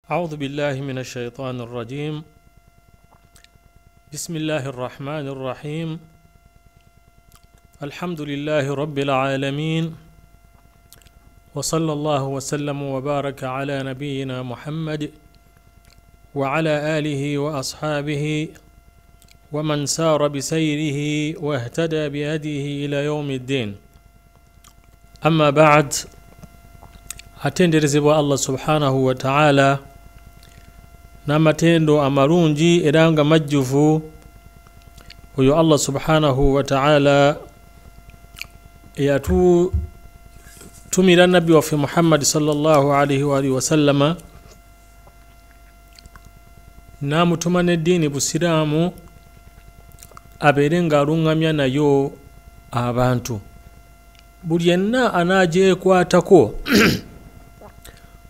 أعوذ بالله من الشيطان الرجيم. بسم الله الرحمن الرحيم. الحمد لله رب العالمين، وصلى الله وسلم وبارك على نبينا محمد وعلى آله وأصحابه ومن سار بسيره واهتدى بهديه إلى يوم الدين. أما بعد، atenderezebwa Allah subhanahu wa ta'ala namatendo amarungi era nga majjuvu oyo Allah subhanahu wa ta'ala tumira nabbi wa Muhammad sallallahu alaihi wa alihi wasallama namutuma n'eddiini busiraamu abeere nga alungamya nayo abantu. Buli yenna anaajekwatako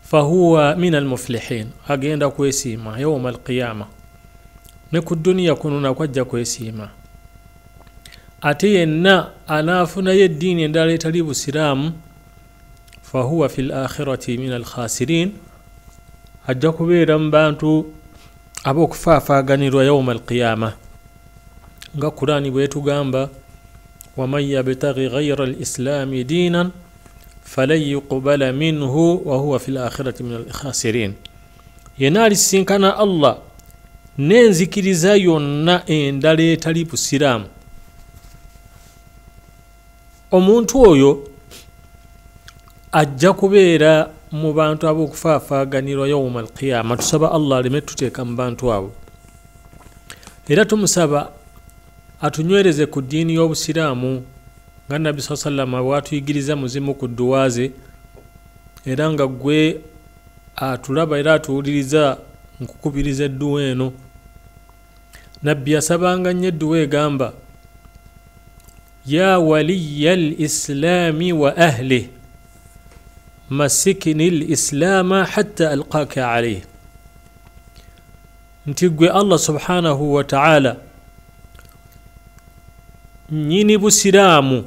fahuwa min almuflihin, agenda kwesiima yawma alqiyama, ne ku duniya kuno nakwajja kwesiima. Ate yenna anaafunayo eddiini endala etali busiraamu fahuwa fi lakhirati min alkhasirin, ajja kubeera mu bantu ab'okufaafaaganirwa yawma alqiyama, nga Qur'ani bwetugamba waman yabtaghi ghayra alislami diinan falan yuqbala minhu wa huwa fi lakhirati min alkhasirin. Yenna alisinkana Allah n'enzikiriza yonna endala etali busiraamu, omuntu oyo ajja kubeera mu bantu ab'okufaafaaganirwa yawma alqiyama. Tusaba Allah aleme tuteeka mu bantu abo, era tumusaba atunywereze ku ddiini y'obusiraamu nga Nabbi sallama bw'atuyigiriza muzimu ku dduwa ze, era nga gwe atulaba era atuwuliriza nkukubiriza edduwa eno. Nabbi yasabanga nnyo edduwa egamba ya waliya al-islami wa ahli masikini al-islama hatta alqaka alayhi, nti gwe Allah subhanahu wa ta'ala nyini busiraamu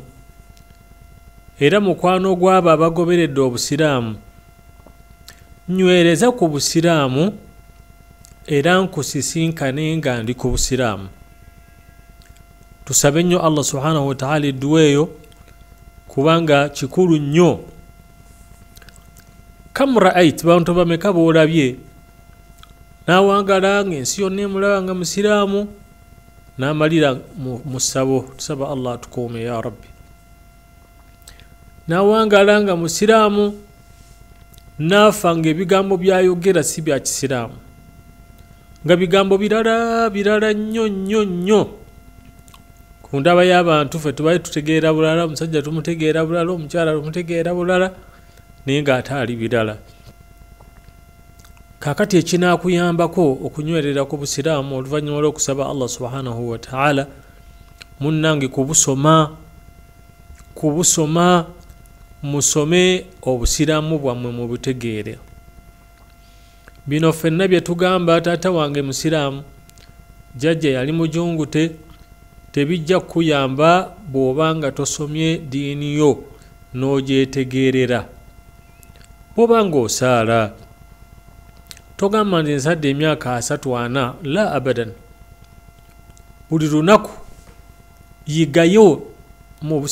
era mukwano gw'abo abagoberedde obusiraamu, nywereza ku busiraamu era nkusisinkane nga ndi ku busiraamu. Tusabe nnyo Allah subhanahu wa ta'ala edduwa eyo kubanga kikulu nnyo. Kam ra'ait, bantu bameka boolabye n'awangala ng'ensi yonna emulaba nga musiraamu n'amalira mu ssabo. Tusaba Allah atukuume ya rabbi. N'awangala nga musiraamu n'afa ng'ebigambo by'ayogera si bya kisiraamu, nga bigambo birala nnyo nnyo nnyo. Ku ndaba y'abantu ffe tubaye tutegeera bulala, omusajja tumutegeera bulala, omukyala tumutegeera bulala, naye ng'ate ali birala. Kakati ekinaakuyambako okunywerera ku busiraamu oluvannyuma lw'okusaba Allah subhanahu wa ta'ala, munnange kubusoma musome obusiraamu bwammwe mubutegeere. Bino ffenna bye tugamba taata wange musiraamu, jjajja yali mujungute, tebijja kukuyamba bw'oba nga tosomye diini yo n'ogyetegeerera. Bw'oba ng'osaala togamba nti nsadde emyaka 3-4, la abadan. Buli lunaku yigayo mu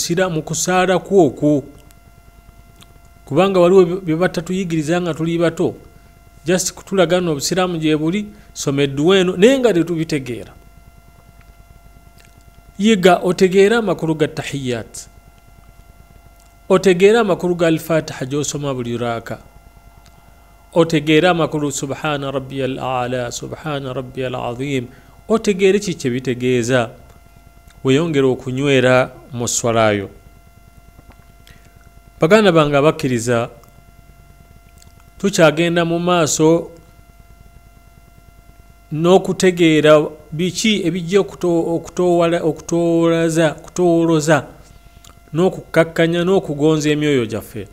kusaala kwokwo, kubanga waliwo bye batatuyigiriza nga tuli bato, just kutulagana obusiraamu gye buli, soma edduwa eno naye nga tetubitegeera. Yiga otegeera amakulu ga tahiyat, otegeera amakulu ga al-Fatiha gy'osoma buli raaka, otegeera amakulu subhana rabbiyal a'la, subhana rabbiyal azim, otegeere kiki bitegeeza, weyongera okunywera mu swalayo. Baganda bange abakkiriza, tukyagenda mu maaso n'okutegeera biki ebijja okutooloza n'okukkakkanya n'okugonza emyoyo gyaffe.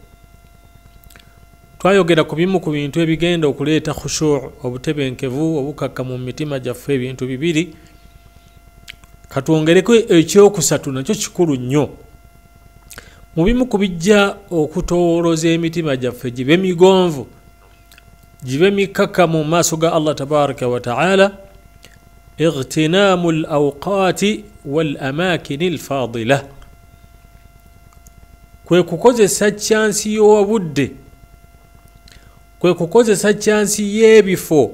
Twayogera ku bimu ku bintu ebigenda okuleeta khushu', obutebenkevu obukakka mu mitima gyaffe, ebintu bibiri. Katwongereko ekyokusatu, nakyo kikulu nnyo. Mu bimu ku bijja okutooloza emitima gyaffe gibe migonvu jibe mikakamu maaso ga Allah tabaraka wa ta'ala اغتنام الأوقات والأماكن الفاضلة kwe kukozesa chansi y'obudde kwe kukozesa chansi y'ebifo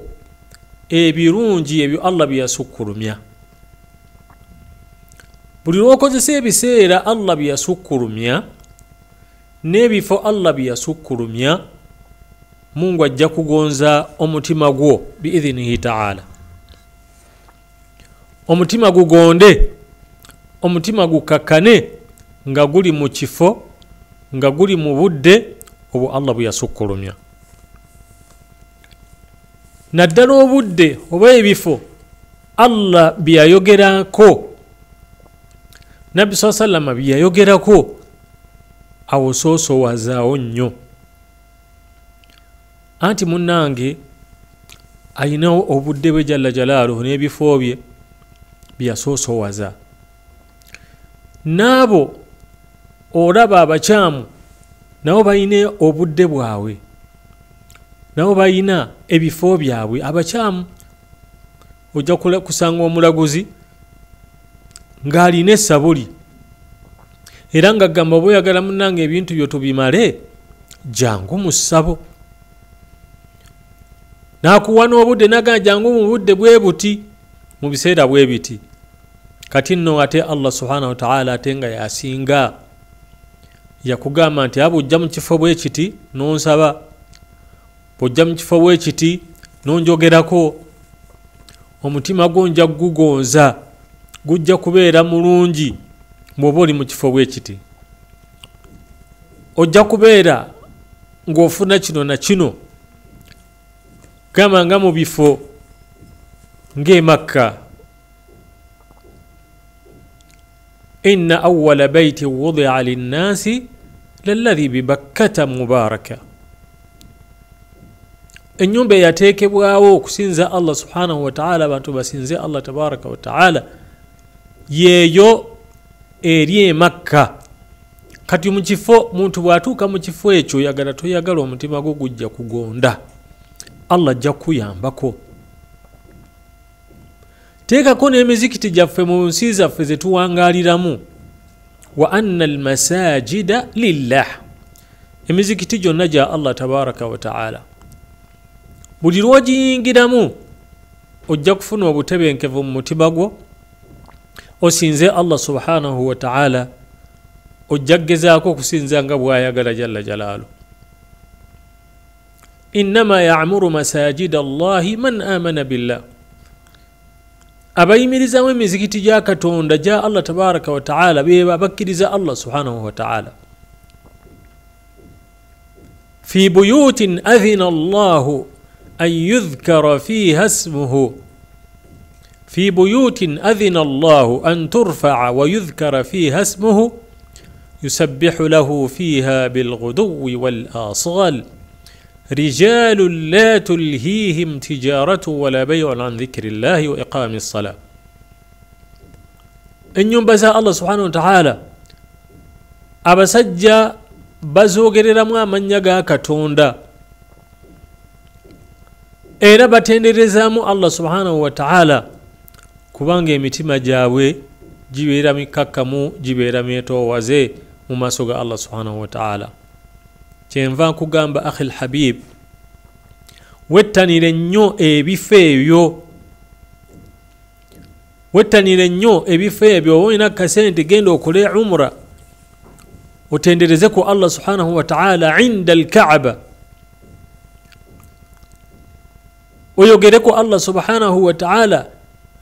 ebirungi ebyo Allah byasukkulumya buli lw'okozesa ebiseera Allah byasukkulumya n'ebifo Allah byasukkulumya Mungu ajja kugonza omutima gwo biidhinihi ta'ala omutima gugonde omutima gukakane nga guli mu kifo nga guli mu budde obwo Allah buyasukkulumya naddala obudde oba ebifo Allah byayogerako Nabbi sallallahu byayogerako awosoosoowazaawo nnyo anti munnange ayinawo obudde bwe jalla jalaaluhu n'ebifo bye byasoosowaza naabo olaba abakyamu nabo bayina obudde bwabwe nabo bayina ebifo byabwe abakyamu ojja kusanga omulaguzi ng'alina essabuli era nga gamba bw'oyagala munnange ebintu byo tubimale jangu mu ssabo n'akuwa n'obudde n'agamba jangu mu budde bwe buti mu biseera bwe biti kati nno ate Allah subhanahu wa ta'ala ate nga yasinga yakugamba nti abujja mu kifo bwe kiti n'onsaba bw'ojja mu kifo bwe kiti n'onjogerako omutima gwo nja gugonza gujja kubeera mulungi bw'oba oli mu kifo bwe kiti ojja kubeera ng'ofuna kino na kino gamba nga mu bifo ng'e Makka inna awwala bayti wudi'a linnasi lalladhi bibakkata mubaraka ennyumba eyateekebwawo okusinza Allah subhanahu wa ta'ala abantu basinze Allah tabaraka wa ta'ala yeeyo eri e Makka kati mu kifo muntu bw'atuuka mu kifo ekyo oyagala toyagala omutima gwo gujja kugonda Allah ajja kuyambako teekako n'emizikiti gyaffe mu nsi zaffe ze tuwangaaliramu wa anna almasajida lillah emizikiti gyonna gya Allah tabaraka wa ta'ala buli lw'ogiyingiramu ojja kufuna obutebenkevu mu mutima gwo osinze Allah subhanahu wa ta'ala ojja kugezaako okusinza nga bw'ayagala jalla jalaalu innama ya'muru masajida Allahi man amana billah abayimirizamu emizikiti gya Katonda gya Allah tabaraka wa ta'ala be bakkiriza Allah subhanahu wa ta'ala fi buyutin adhina Allahu an yudhkara fiha ismuhu في بيوت أذن الله أن ترفع ويذكر فيها اسمه يسبح له فيها بالغدو والآصال رجال لا تلهيهم تجارة ولا بيع عن ذكر الله وإقام الصلاة إن ينبسى الله سبحانه وتعالى أبسجى بزوغر رمى من يغا كتوندا إيرا باتندرزامو الله سبحانه وتعالى kubanga emitima gyabwe gibeera mikakkamu gibeera myetoowaze mu maaso ga Allah subhanahu wa ta'ala kyenva nkugamba akhil habib wettanire nnyo ebifo ebyo wettanire nnyo ebifo ebyo oba olina kasente genda okole umra otendereze ku Allah subhanahu wa ta'ala inda al-Kaaba oyogere ku Allah subhanahu wa ta'ala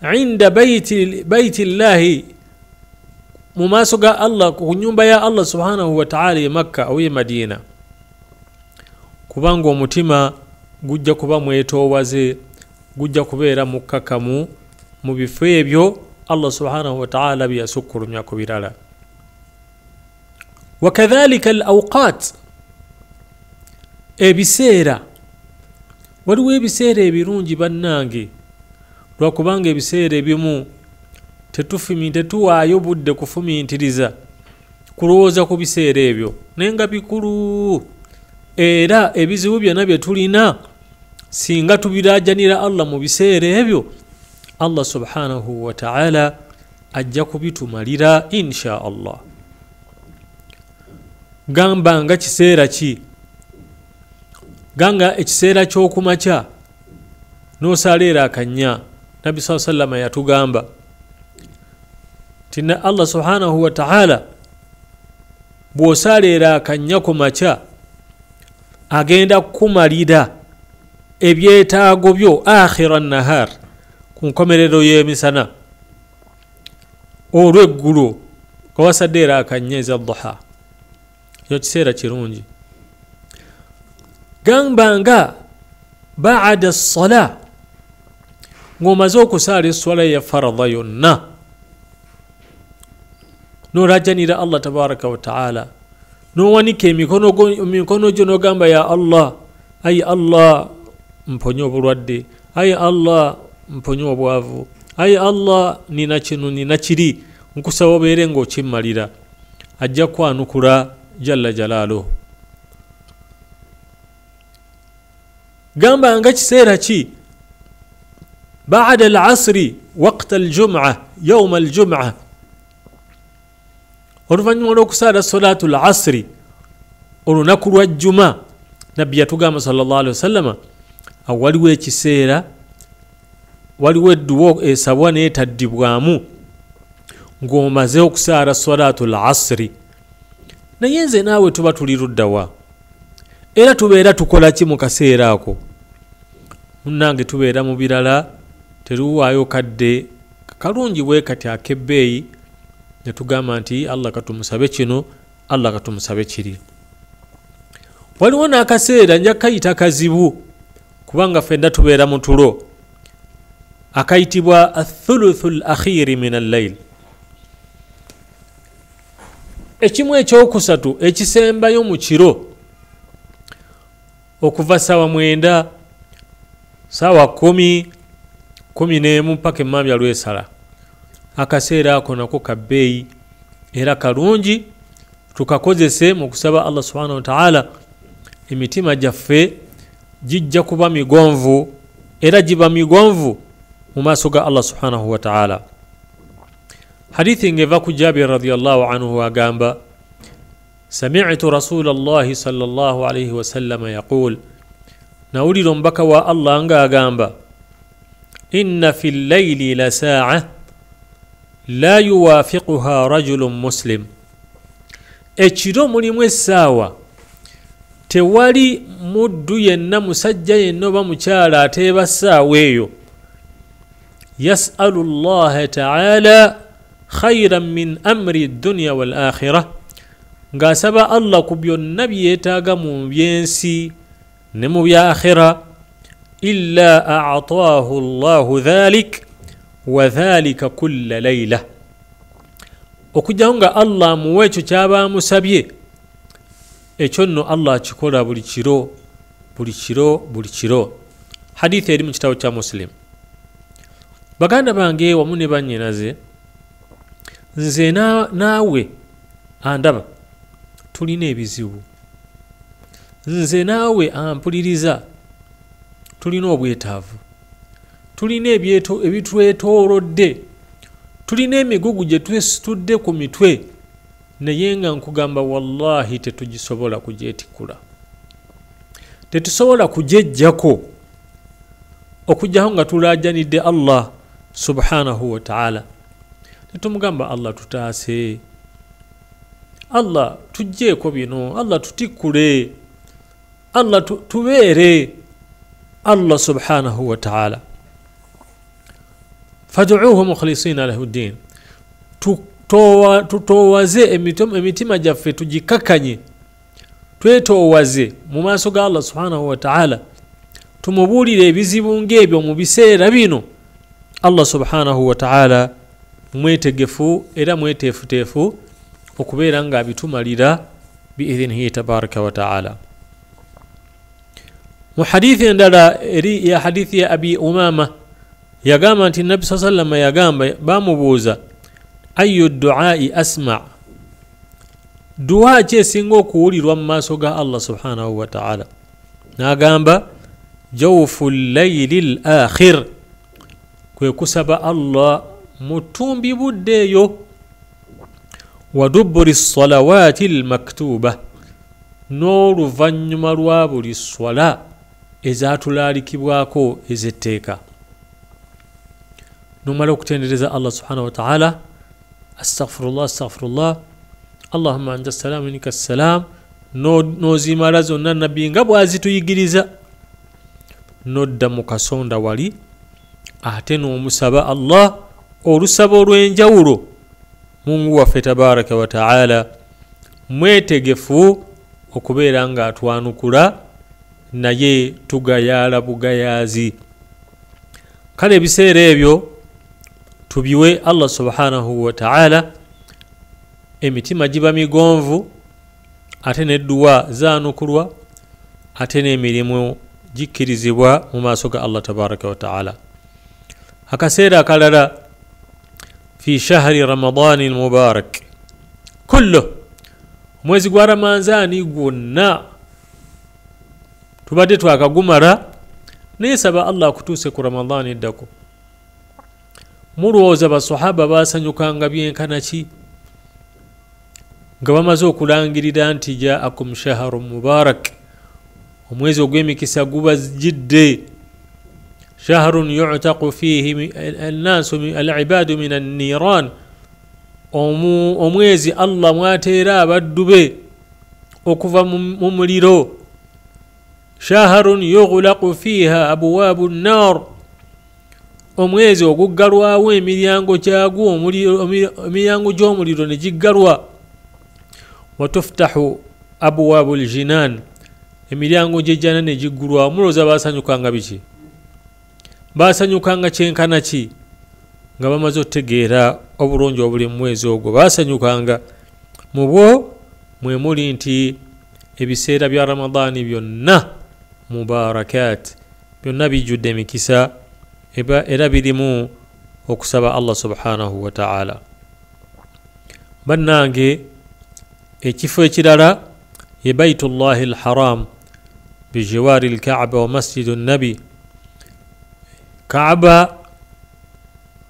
عند بيت الله مماسوغا الله كنيومبا يا الله سبحانه وتعالى مكة أو مدينة kubango omutima gujja kuba mwetoowaze gujja kubeera mukakamu mu bifo ebyo Allah subhanahu wa ta'ala byasukkulumya ku birala wakadhalika al-awqat ebiseera waliwo ebiseera ebirungi bannange lwakubanga ebiseera ebimu tetuwaayo budde kufumintiriza kulowooza ku biseera ebyo naye nga bikulu era ebizibu byonna bye tulina singa tubirajanira Allah mu biseera ebyo Allah subhanahu wa ta'ala ajja kubitumalira insha Allah. Gamba nga kiseera ki? Ganga ekiseera ky'okumakya n'osaleera akanya. Nabi sallallahu alayhi wasallam yatugamba tina Allah subhanahu wa ta'ala bw'osaleera akanya ku makya agenda kukumalira ebyetaago byo akhira nahar, ku nkomerero y'emisana olw'eggulo nga wasaddeera akanya eza duha. Ekyo kiseera kirungi. Gamba nga ba'ada as-salah, ng'omaze okusaala esswala ya faradha yonna n'olajanira Allah tabaraka wa ta'ala, n'owanika emikono gyo n'ogamba ya Allah, ayi Allah mponye obulwadde, ayi Allah mponye obwavu, ayi Allah nina kino nina kiri, nkusaba obeere ng'okimmalira. Ajja kwanukula jalla jalaaluhu. Gamba nga kiseera ki? بعد العصر وقت الجمعة يوم الجمعة، oluvannyuma lw'okusaala salatu al-asri olunaku lwa jjuma. Nabbi yatugamba sallallahu alaihi wasallam waliwo ekiseera, waliwo edduwa esabwa n'etaddibwamu ng'omaze okusaala salatu al-asri. Naye nze naawe tuba tuli luddawa era tubeera tukola ki mu kaseera ako? Munnange tubeera mu birala, teruwaayo kadde kalungi bwe kati akebbeeyi ne tugamba nti Allah katumusabe kino, Allah katumusabe kiri. Waliwo n'akaseera nja kayita kazibu kubanga ffenna tubeera mu tulo, akayitibwa athuluthu al-akhiri min al-layl. Ekimu ekyokusatu ekisembayo mu kiro okuva ssaawa 9, ssaawa 10, 11 mpaka emmambya lwesala. Akaseera ako nako kabbeeyi era kalungi tukakozese mu kusaba Allah subhanahu wa ta'ala emitima gyaffe gijja kuba migonvu era giba migonvu mu maaso ga Allah subhanahu wa ta'ala. Hadithi ngeva ku Jabir radiyallahu anhu agamba sami'tu Rasulallahi sallallahu alayhi wa sallam yaqul, nawulira omubaka wa Allah nga agamba inna fil layli la sa'a la yuwafiquha rajulun muslim, ekiro mulimu essaawa tewali muddu yenna, musajja yenna oba mukyala ateeba ssaawa eyo yas'alu Allah ta'ala khayran min amri dunya wal akhirah, ng'asaba Allah ku byonna byetaaga mu byensi ne mu bya akhira, illa a'taahu Allahu dhalik wa dhalika kulla layla, okujjaho nga Allah muwe ekyo kyaba amusabye, ekyo nno Allah akikola buli kiro buli kiro buli kiro. Hadithi eri mu kitabo kya Muslim. Baganda bange wamu ne bannyinaze, nze naawe andaba tulina ebizibu, nze naawe ampuliriza tulina obwetaavu, tulina ebitwetoolodde, tulina emigugu gye twesitudde ku mitwe, naye nga nkugamba wallahi tetugisobola kugyetikula, tetusobola kugejjako okujjaho nga tulaajanidde Allah subhanahu wa ta'ala. Netumugamba Allah tutaase, Allah tujjeeko bino, Allah tutikule, Allah tubeere Allah subhanahu wa ta'ala. Fad'uuhu mukhlisina lahu ddin, tutowaze emitima gyaffe tugikakanye, twetoowaze mu maaso ga Allah subhanahu wa ta'ala, tumubuulire ebizibu ng'ebyo mu biseera bino. Allah subhanahu wa ta'ala mwetegefu era mweteefuteefu okubeera nga abitumalira biidhinihi tabaraka wa ta'ala. Mu hadithi endala eri ya hadithi ya Abi Umama yagamba nti Nabi sallallahu alayhi wasallam yagamba, bamubuuza ayu du'ai asma', du'a ki esinga okuwulirwa mu maaso ga Allah subhanahu wa ta'ala? N'agamba جوف الليل الآخر كسب الله متومبي بديو ودبر الصلوات المكتوبة نور فنما رواب للصلاة إذا تلالك بواكو إذا تيكا نمالك تنرز الله سبحانه وتعالى استغفر الله اللهم أنت السلام منك السلام nozi marazo na nabi nga bwazituyigiriza nodda mu kasonda wali ate n'omusaba Allah olusaba olw'enjawulo Mungu waffe tabaraka wa ta'ala mwetegefu okubeera nga atwanukula naye tugayala bugayazi kale ebiseera ebyo tubiwe Allah subhanahu wa ta'ala emitima giba migonvu ate n'edduwa zaanukulwa ate n'emirimu gikkirizibwa mu maaso ga Allah tabaraka wa ta'ala akaseera akalala fi shahri ramadani almubarak kullu mwezi gwa ramadhani gwonna tubadde twakagumala nesaba Allah akutuuse ku ramadhani eddako mulowooza basahaba basanyukanga byenkana ki nga bamaze okulangirira nti jaakum shahru mubarak omwezi ogw'emikisa gubajjidde shahrun yu'taqu fihi an-nasu al-ibadu min an-niran omwezi Allah mwateera abaddu be okuva mu muliro shahrun yughlaqu fiha abwabu an-nar omwezi oguggalwawo emiryango kyagwo emiryango gy'omuliro ne giggalwa watuftahu abwabu al-jinan emiryango gy'ejjana ne giggulwa mulooza basanyukanga biki basanyukanga kyenkana ki nga bamaze otegeera obulungi obuli mu mwezi ogwo basanyukanga mu bwo mwe muli nti ebiseera bya ramadani byonna mubarakat byonna bijjudde emikisa era birimu okusaba Allah subhanahu wa ta'ala bannange ekifo ekirala ye baytullahi alharam bijiwari alkaaba wa masjidu nabi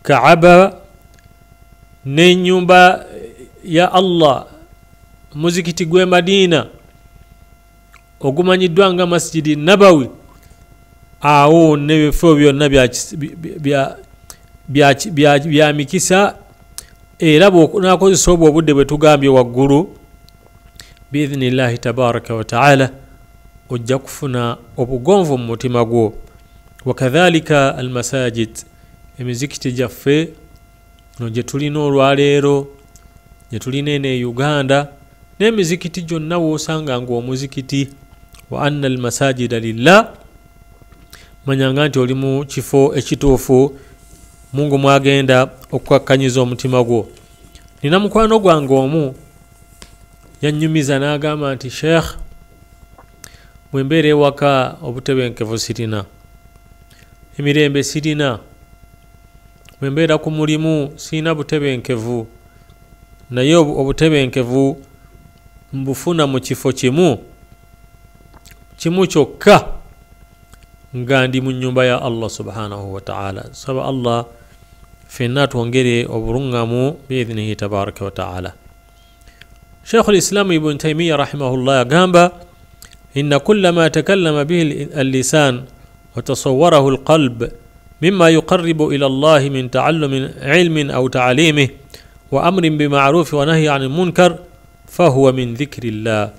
kaaba n'ennyumba ya Allah muzikiti gwe Madina ogumanyiddwa nga masjidi nabawi awo n'ebifo byonna bya mikisa era bw'onakozesa obwo obudde bwe tugambye waggulu biidhnillahi tabaraka wa ta'ala ojja kufuna obugonvu mu mutima gwo wakadhalika almasajid emizikiti gyaffe no gye tulina olwaleero gye tulina eno e Uganda n'emizikiti gyonna woosanga ng'omuzikiti wa anna almasajida lillah manyanga nti oli mu kifo ekituufu Mungu mwagenda okukakkanyiza omutima gwo nina mukwano gwange omu yannyumiza n'agamba nti sheikh bwembeera ewaka obutebenkevu sirina emirembe sirina bwembeera ku mulimu sirina butebenkevu naye obutebenkevu mbufuna mu kifo kimu kyokka nga ndi mu nnyumba ya Allah subhanahu wa ta'ala saba Allah fenna twongere obulungamu biidhnihi tabaraka wa ta'ala Sheikh al-Islam Ibn Taymiyyah rahimahullah agamba inna kulla ma takallama bihi al-lisan wa tasawwarahu al-qalb mimma yuqarribu ila Allah min ta'allum ilmin aw ta'limih wa amrin bima'ruf wa nahyi 'anil munkar fahuwa min dhikrillah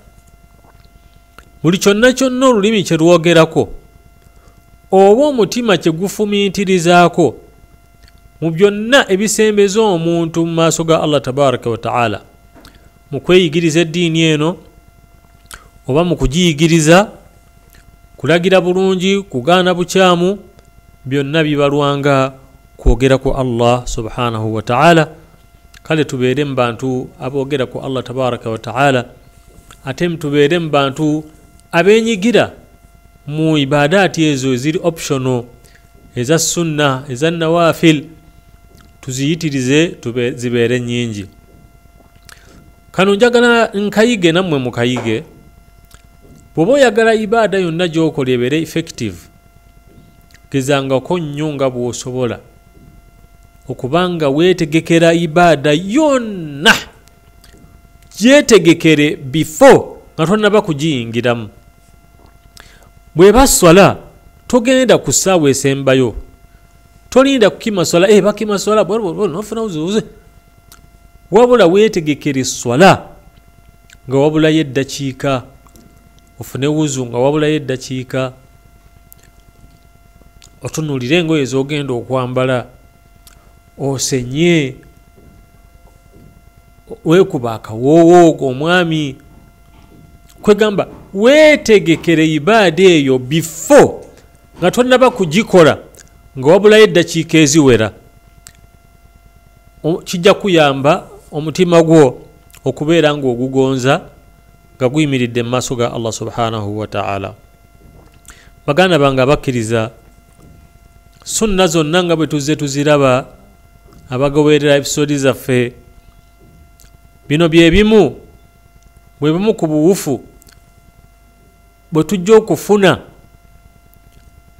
buli kyonna olulimi kye lwogerako oba omutima kye gufumiitirizaako mu byonna ebisembeza omuntu mu maaso ga Allah tabaraka wa ta'ala mu kweyigiriza eddiini eno oba mu kugiyigiriza kulagira bulungi kugaana bukyamu byonna bibalwanga kwogera ku Allah subhanahu wa ta'ala kale tubeere mu bantu aboogera ku Allah tabaraka wa ta'ala ate tubeere mu bantu abeenyigira mu ibadaati ezo eziri optional eza sunna eza nawafil tuziyitirize zibeere nnyingi kano njagala nkayige nammwe mukayige bw'oba oyagala ibaada yonna gy'okola ebeere effective gezangako nnyo nga bw'osobola okubanga weetegekera ibaada yonna gyetegekere before nga tonnaba kugiyingiramu. bw'eba swala togenda ku ssaawa esembayo, tolinda kukima swala bakima swala nofuna uzuuze, wabula weetegekere swala nga wabulayo eddakiika, ofune wuzu nga wabulayo eddakiika, otunuulire engoye z'ogenda okwambala, osenye, weekuba akawoowo omwami, kwegamba weetegekere ibaada eyo before nga tonnaba kugikola nga wabulayo eddakiika eziwera. Kijja kuyamba omutima gwo okubeera ng'ogugonza nga guyimiridde mu maaso ga Allah subhanahu wa ta'ala. Baganda bange abakkiriza, sunna zonna nga bwe tuzze tuziraba abagoberera episodi zaffe, bino bye bimu ku buwufu bwe tujja okufuna,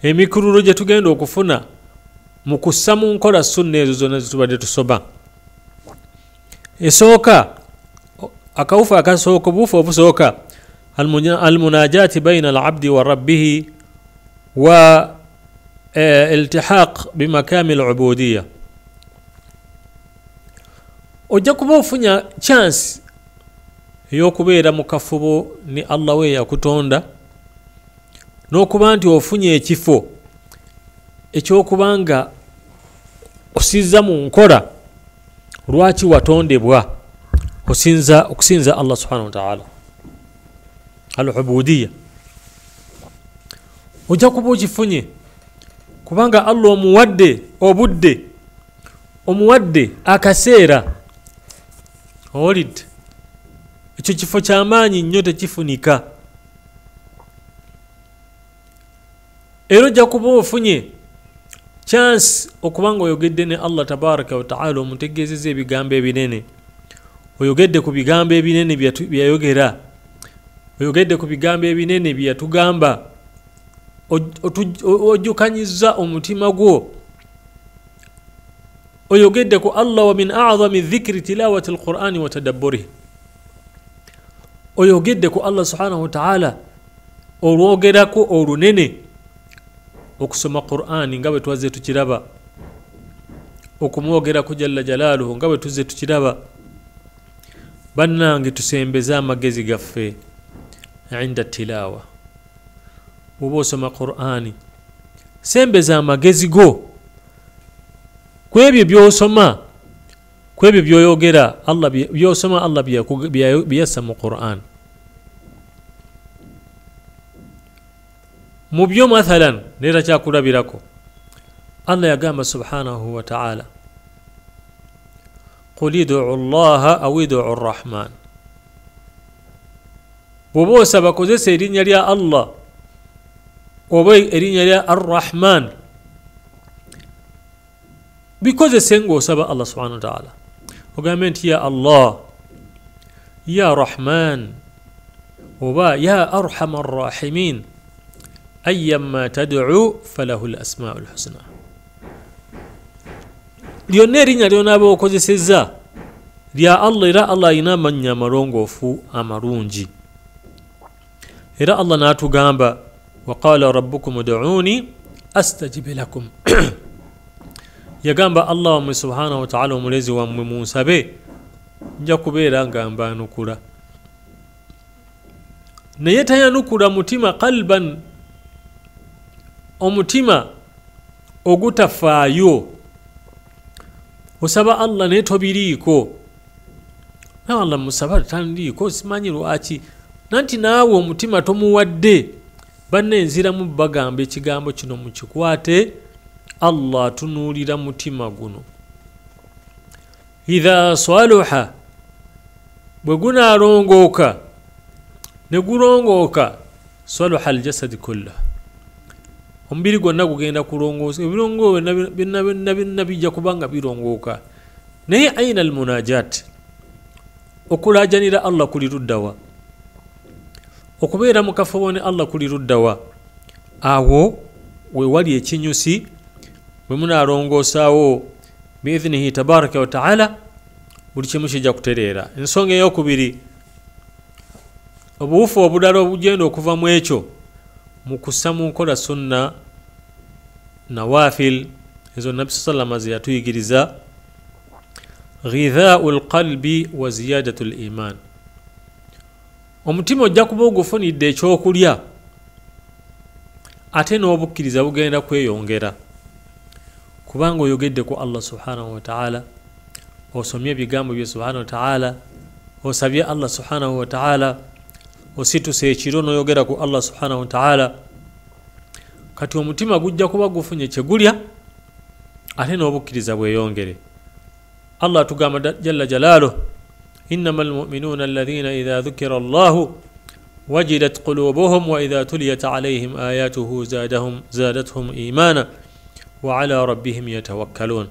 emikurulo gye tugenda okufuna mu kussa mu nkola sunna ezo zonna zitubadde tusoma. Esooka, akawufu akasooka, obuwufu obusooka, almunajaati baina alabdi wa rabbihi wa iltihaq bimakami alubudiya. Ojja kuba ofunya chance ey'okubeera mu kafubo ni Allah we yakutonda, n'okuba nti ofunye ekifo eky'okubanga osizza mu nkola lwaki watondebwa, okusinza Allah subhanahu wa ta'ala, al-ubudiyya. Ojja kuba okifunye kubanga Allah omuwadde obudde, omuwadde akaseera, olidde ekyo kifo ky'amaanyi nnyo tekifunika. Era ojja kuba ofunye chance okubanga oyogedde ne Allah tabaraka wa ta'ala, omutegeezeza ebigambo ebinene, oyogedde ku bigambo ebinene byayogera, oyogedde ku bigambo ebinene byatugamba, ojjukanyizza omutima gwo, oyogedde ku Allah wa min a'zami dhikri tilawati alqur'ani wa tadabburihi, oyogedde ku Allah subhanahu wa ta'ala olwogerako olunene, okusoma Qur'ani nga bwe twaze tukiraba, okumwogerako jalla jalaaluhu nga bwe tuzze tukiraba. Bannange tusembeze amagezi gaffe inda tilawa. Bw'oba osoma Qur'ani, sembeza amagezi go ku ebyo by'osoma, ku ebyo by'oyogera, Allah by'osoma, Allah byassa mu Qur'an. Mu byo mathalan neera kyakulabirako, Allah yagamba subhanahu wa ta'ala, qul id'u Allaha aw id'u ar-Rahman. Bw'oba osaba kozesa erinnya lya Allah oba erinnya lya ar-Rahman, bikozese ng'osaba Allah subhanahu wa ta'ala, ogambe nti ya Allah, ya Rahman, oba ya Arhamar Rahimin, ayyamma tad'u falahu al-asma'ul husna. Lyonna erinnya ly'onaaba okozesezza lya Allah, era Allah alina amannya amalongoofu amalungi. Era Allah n'atugamba, wa qala rabbukum ud'uni astajib lakum. Yagamba Allah wammwe subhanahu wa ta'ala, omulezi wammwe munsabe nja kubeera nga mbaanukula. Naye tayanukula mutima qalban, omutima ogutafaayo. Osaba Allah naye tobiriiko, naye Allah musaba tandiiko, simanyi lwaki, nanti naawe omutima tomuwadde. Banne nziramu bagamba ekigambo kino mukikwate, Allah tunuulira mutima guno. Idha saluha, bwe gunaalongooka ne gulongooka, saluha aljasadi kullah, omubiri gwonna gugenda kulongoosa, ebirongoowe byonna bijja kubanga birongooka. Naye aina almunajat, okulaajanira Allah kuli luddawa, okubeera mu kafubo ne Allah kuli luddawa. Awo we wali ekinyusi bwe munalongosaawo biidhinihi tabaraka wa taala buli kimu kijja kutereera. Ensonga ey'okubiri, obuwufu obulala obugenda okuva mu ekyo mu kussa mu nkola sunna nawafil ezo nabbi sallama ze yatuyigiriza, ghidhaau lqalbi wa ziyadatu liman. Omutima ojja kuba ogufunidde ekyokulya ate n'obukkiriza bugenda kweyongera, kubanga oyogedde ku Allah subhanahu wa ta'ala, osomye ebigambo bye subhanahu wa ta'ala, osabye Allah subhanahu wa ta'ala, osituse ekiro n'oyogera ku Allah subhanahu wa ta'ala. Kati omutima gujja kuba gufunye kyegulya ate n'obukkiriza bweyongere. Allah atugamba jalla jalaaluhu, innamal mu'minuna alladhina idha dhukira Allahu wajilat qulubuhum wa idha tuliyat alayhim ayatuhu zadatuhum imana wa ala rabbihim yatawakkalun.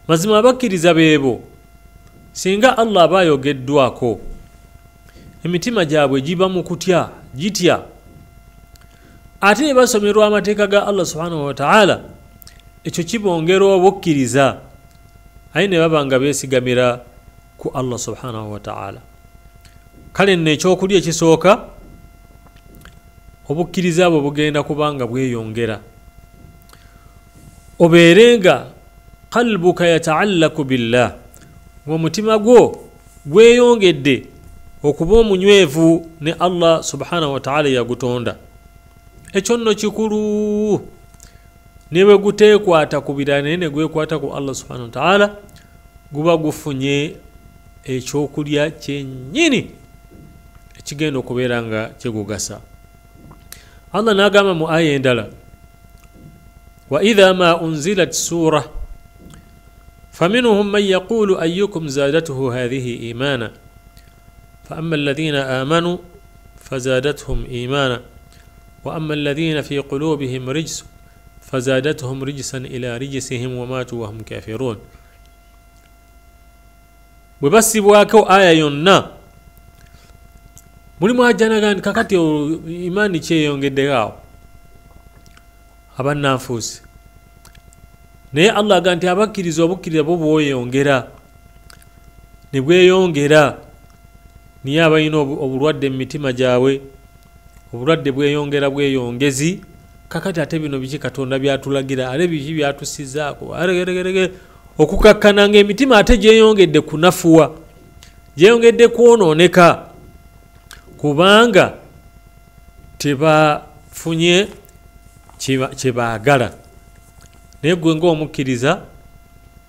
Mazima abakkiriza beebo singa Allah bayogeddwako emitima gyabwe giba mu kutya gitya, ate ne basomerwa amateeka ga Allah subhanahu wa ta'ala, ekyo kibongera obukkiriza aye ne baba nga beesigamira ku Allah subhanahu wa ta'ala. Kale nno ekyokulya ekisooka, obukkiriza bwe bugenda kubanga bweyongera, obeerenga qalbuka yata'allaku billah, omutima gwo gweyongedde okuba omunywevu ne Allah subhanahu wa ta'ala yagutonda. Ekyo nno kikulu. Ne bwe guteekwata ku birala naye ne gwekwata ku Allah subhanahu wa ta'ala, guba gufunye ekyokulya kyennyini ekigenda okubeera nga kyegugasa. Allah n'agamba mu aya endala, wa idha ma unzilat sura faminhum man yaqulu ayyukum zadatuhu hadhihi imana فأما الذين آمنوا فزادتهم إيمانا وأما الذين في قلوبهم رجس فزادتهم رجسا إلى رجسهم وماتوا وهم كافرون. bwebasibwako aya yonna mulimu ajjanaga nti kakati imaani kyeyongeddeawo abannanfuusi, naye Allah aga nti abakkiriza obukkiriza bwo bweyongera ne bweyongera, niye abalina obulwadde mu mitima gyabwe, obulwadde bweyongera bweyongezi. Kakati ate bino biki Katonda byatulagira, ate biki byatusizaako, okukakkana ng'emitima ate gyeyongedde kunafuwa, gyeyongedde kwonooneka kubanga tebafunye kye baagala. Naye gwe ng'omukkiriza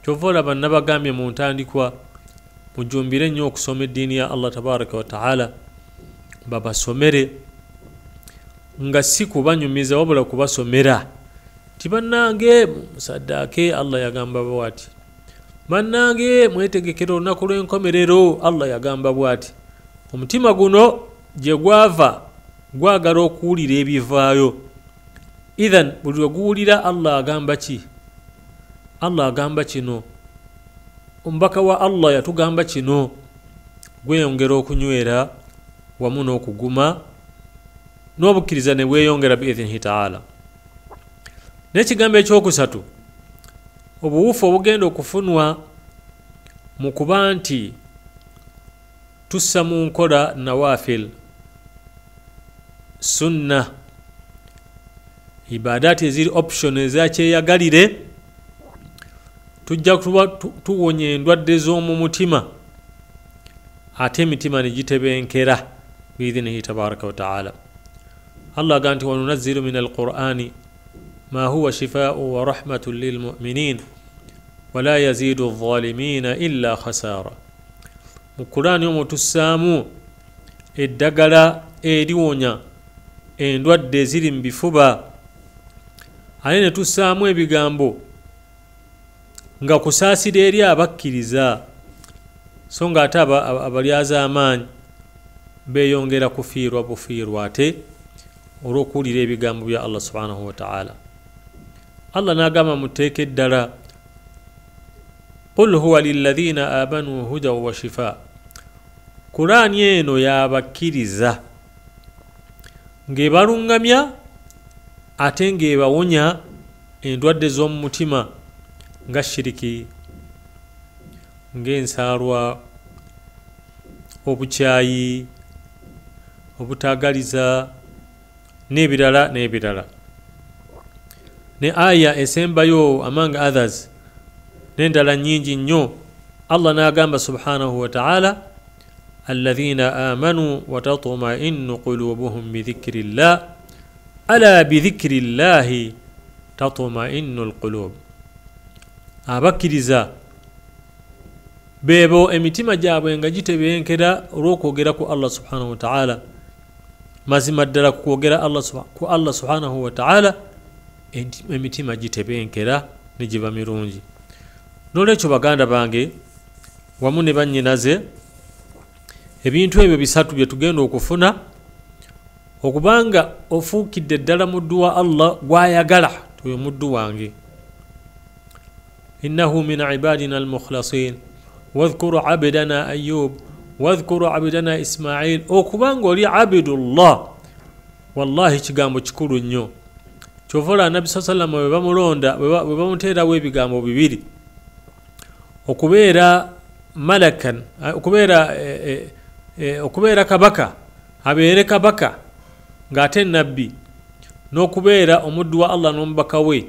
kyova olaba nabagambye mu ntandikwa, mujumbire nnyo okusoma eddiini ya Allah tabaraka wa ta'ala, babasomere nga si kubanyumiza wabula kubasomera. Tibannange musaddaake Allah yagamba bwati, bannange mwetegekera olunaku lw'enkomerero Allah yagamba bwati. Omutima guno gye gwava gwagala okuwulira ebivaayo. Idhan buli lwe guwulira Allah agamba ki, Allah agamba kino, omubaka wa Allah yatugamba kino, gweyongera okunywera wamu n'okuguma n'obukkiriza ne bweyongera biidhinihi ta'ala. N'ekigambo ekyokusatu, obuwufu obugenda okufunwa mu kuba nti tussa mu nkola nawafil, sunna, ibadaati eziri option ezakyeyagalire, tujja kuba tuwonya endwadde z'omu mutima ate emitima ne gitebenkera biidhinihi tabaraka wa ta'ala. Allah aga nti wanunazzilu min alqur'ani ma huwa shifaa'u wa rahmatun lilmu'minin wala yazidu adh-dhalimina illa khasara. Mu Qur'ani omwo tussaamu eddagala eriwonya endwadde eziri mu bifuba, ate ne tussaamu ebigambo nga kusaasira eri abakkiriza, so nga ate abalyaza amaanyi beeyongera kufiirwa bufiirwa ate olw'okuwulira ebigambo bya Allah subhanahu wa ta'ala. Allah n'agamba muteeka eddala, qul huwa lilladhina amanu hudan wa shifa. Qur'ani eno y'abakkiriza ng'ebalungamya ate ng'ebawonya endwadde z'omu mutima nga shiriki, ng'ensaalwa, obukyayi, obutaagaliza n'ebirala n'ebirala. Ne aya esembayo among others n'endala nnyingi nnyo, Allah n'agamba subhanahu wa ta'ala, alladhina amanu wa tatma'innu qulubuhum bidhikri llah ala bidhikri llahi tatma'innu alqulub. Abakkiriza beebo emitima gyabwe nga gitebenkera olw'okwogera ku Allah subhanahu wa ta'ala, mazima ddala kwogera ku Allah subhanahu wa ta'ala emitima gitebenkera ne giba mirungi. N'olwekyo baganda bange wamu ne bannyinaze, ebintu ebyo bisatu bye tugenda okufuna okubanga ofuukidde ddala muddu wa Allah gw'ayagala, oyo muddu wange. innahu min ibadina almukhlasin wadhkuru abdana ayub wadhkuru abdana ismail. Okubanga oli abdullah, wallahi kigambo kikulu nnyo. Kyovola Nabi sallallahu bwe bamulonda, bwe bamuteerawo ebigambo bibiri, okubeera malakan, okubeera kabaka, abeere kabaka ng'ate nabbi, n'okubeera omuddu wa Allah n'omubaka we,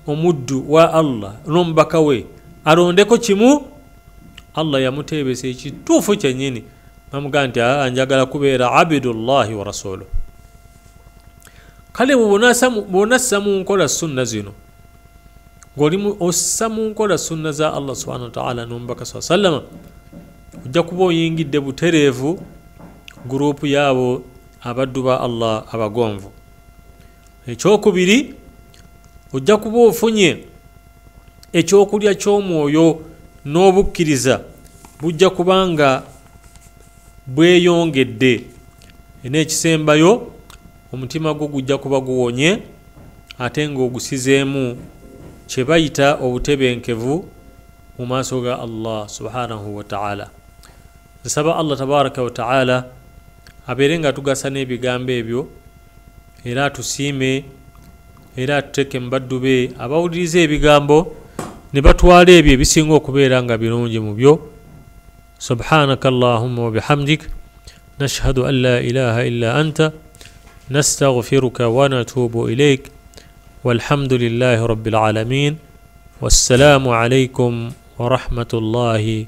omuddu wa Allah n'omubaka we, alondeko kimu. Allah yamuteebesa ekituufu kyennyini, namugamba nti njagala kubeera abdullahi wa rasuluhu. Kale bw'onassa mu nkola sunna zino, ng'oli ossa mu nkola sunna za Allah subhanahu wa ta'ala n'omubaka sallallahu alayhi wa sallam, ojja kuba oyingidde butereevu guruupu yaabo abaddu ba Allah abagonvu. Ekyokubiri, ojja kuba ofunye ekyokulya ky'omwoyo n'obukkiriza bujja kubanga bweyongedde, n'ekisembayo omutima gwo gujja kuba guwonye ate ng'ogusizeemu kye bayita obutebenkevu mu maaso ga Allah subhanahu wa ta'ala. Nsaba Allah tabaraka wa ta'ala abeere nga tugasa n'ebigambo ebyo, era tusiime era atuteeke mu baddu be abawuliriza ebigambo ne batwala ebyo ebisinga okubeera nga birungi mu byo. Subhanaka Allahumma wa bihamdik, nashhadu an la ilaha illa anta, nastaghfiruka wa natubu ilayk, walhamdulillahi rabbil alamin, wassalamu alaykum wa rahmatullahi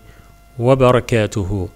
wa barakatuhu.